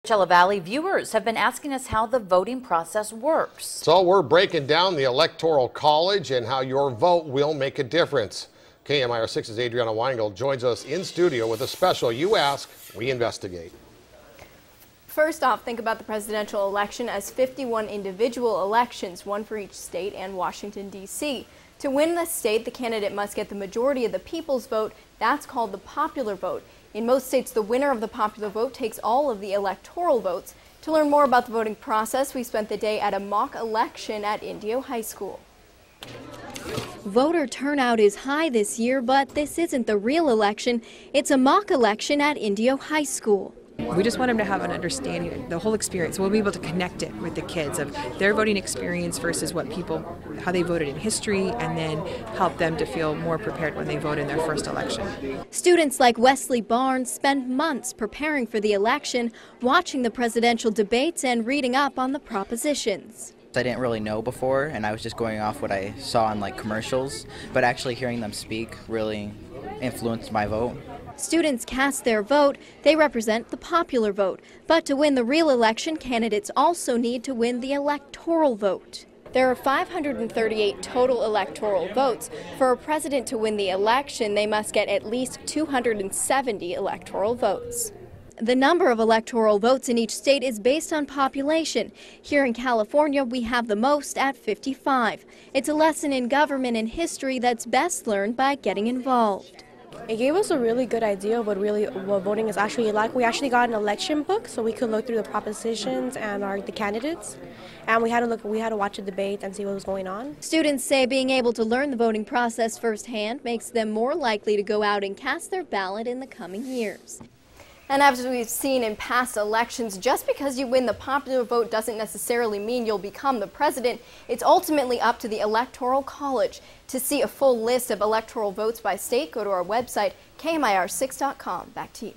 Coachella Valley viewers have been asking us how the voting process works. So we're breaking down the Electoral College and how your vote will make a difference. KMIR-6's Adriana Weingold joins us in studio with a special You Ask, We Investigate. First off, think about the presidential election as 51 individual elections, one for each state and Washington, D.C. To win the state, the candidate must get the majority of the people's vote. That's called the popular vote. In most states, the winner of the popular vote takes all of the electoral votes. To learn more about the voting process, we spent the day at a mock election at Indio High School. Voter turnout is high this year, but this isn't the real election. It's a mock election at Indio High School. We just want them to have an understanding of the whole experience. We'll be able to connect it with the kids of their voting experience versus how they voted in history, and then help them to feel more prepared when they vote in their first election. Students like Wesley Barnes spend months preparing for the election, watching the presidential debates and reading up on the propositions. I didn't really know before, and I was just going off what I saw on commercials, but actually hearing them speak really influenced my vote. Students cast their vote. They represent the popular vote. But to win the real election, candidates also need to win the electoral vote. There are 538 total electoral votes. For a president to win the election, they must get at least 270 electoral votes. The number of electoral votes in each state is based on population. Here in California, we have the most at 55. It's a lesson in government and history that's best learned by getting involved. It gave us a really good idea of what voting is actually like. We actually got an election book so we could look through the propositions and the candidates. And we had to watch a debate and see what was going on. Students say being able to learn the voting process firsthand makes them more likely to go out and cast their ballot in the coming years. And as we've seen in past elections, just because you win the popular vote doesn't necessarily mean you'll become the president. It's ultimately up to the Electoral College. To see a full list of electoral votes by state, go to our website, KMIR6.com. Back to you.